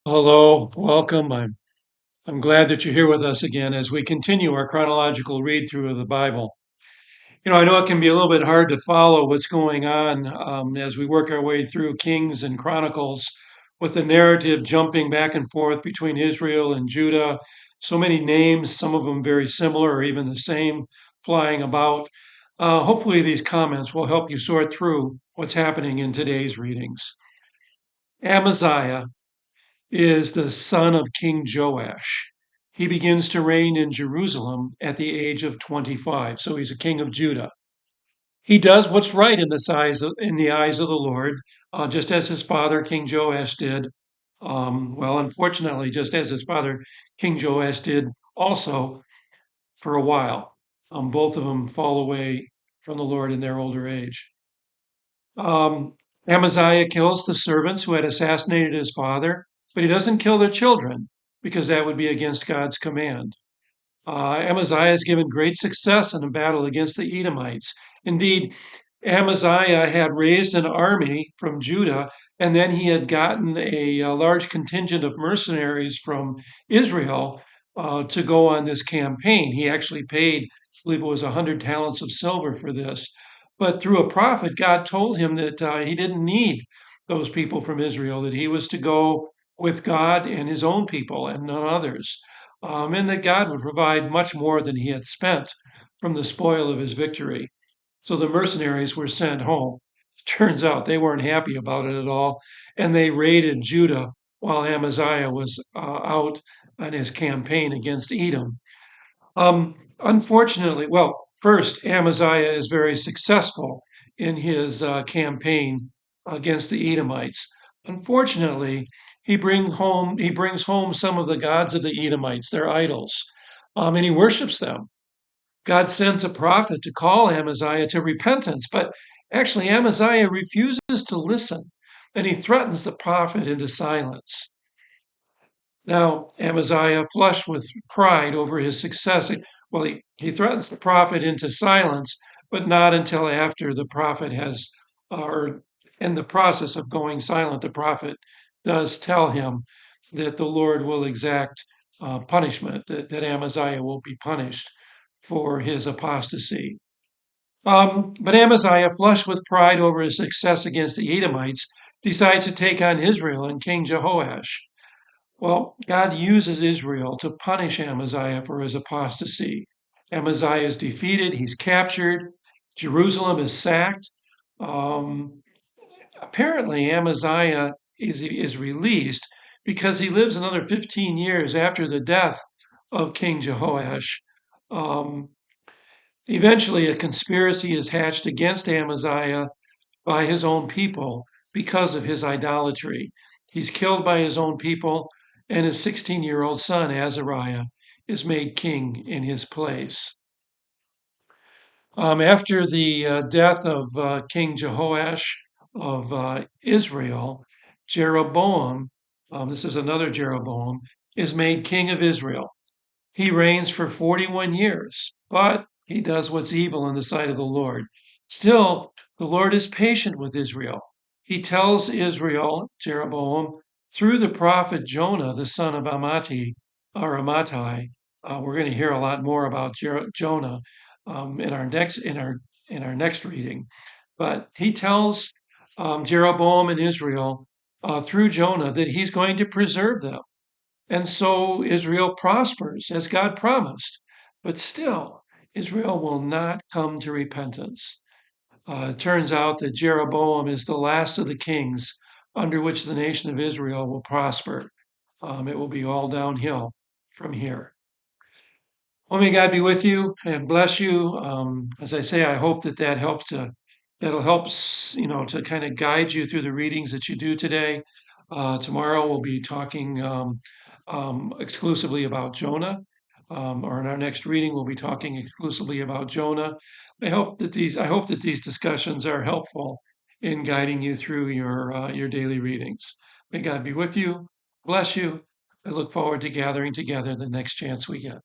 Hello, welcome. I'm glad that you're here with us again as we continue our chronological read through of the Bible. I know it can be a little bit hard to follow what's going on as we work our way through Kings and Chronicles with the narrative jumping back and forth between Israel and Judah. So many names, some of them very similar or even the same, flying about. Hopefully, these comments will help you sort through what's happening in today's readings. Amaziah is the son of King Joash. He begins to reign in Jerusalem at the age of 25, so he's a king of Judah. He does what's right in the eyes of the Lord, just as his father King Joash did. Unfortunately, just as his father King Joash did also for a while. Both of them fall away from the Lord in their older age. Um, Amaziah kills the servants who had assassinated his father, but he doesn't kill their children because that would be against God's command. Amaziah is given great success in a battle against the Edomites. Indeed, Amaziah had raised an army from Judah, and then he had gotten a large contingent of mercenaries from Israel to go on this campaign. He actually paid, I believe it was 100 talents of silver for this. But through a prophet, God told him that he didn't need those people from Israel, that he was to go with God and his own people and none others, and that God would provide much more than he had spent from the spoil of his victory. So the mercenaries were sent home. Turns out they weren't happy about it at all, and they raided Judah while Amaziah was out on his campaign against Edom. Unfortunately, well, first, Amaziah is very successful in his campaign against the Edomites. Unfortunately, he brings home some of the gods of the Edomites, their idols, and he worships them. God sends a prophet to call Amaziah to repentance, but actually Amaziah refuses to listen, and he threatens the prophet into silence. Now, Amaziah, flushed with pride over his success, he threatens the prophet into silence, but not until after the prophet has, or in the process of going silent, the prophet does tell him that the Lord will exact punishment, that Amaziah will be punished for his apostasy. But Amaziah, flushed with pride over his success against the Edomites, decides to take on Israel and King Jehoash. Well, God uses Israel to punish Amaziah for his apostasy. Amaziah is defeated, he's captured, Jerusalem is sacked. Um, Apparently, Amaziah is released because he lives another 15 years after the death of King Jehoash. Um, Eventually, a conspiracy is hatched against Amaziah by his own people because of his idolatry. He's killed by his own people, and his 16-year-old son, Azariah, is made king in his place. After the death of King Jehoash of Israel, Jeroboam, this is another Jeroboam, is made king of Israel. He reigns for 41 years, but he does what's evil in the sight of the Lord. Still, the Lord is patient with Israel. He tells Israel, Jeroboam, through the prophet Jonah, the son of Amittai. We're going to hear a lot more about Jonah in our next reading. But he tells Jeroboam and Israel through Jonah that he's going to preserve them. And so Israel prospers as God promised. But still, Israel will not come to repentance. It turns out that Jeroboam is the last of the kings under which the nation of Israel will prosper. It will be all downhill from here. Well, may God be with you and bless you. As I say, I hope that'll help, to kind of guide you through the readings that you do today. Tomorrow we'll be talking exclusively about Jonah, or in our next reading we'll be talking exclusively about Jonah. I hope that these discussions are helpful in guiding you through your daily readings. May God be with you, bless you. I look forward to gathering together the next chance we get.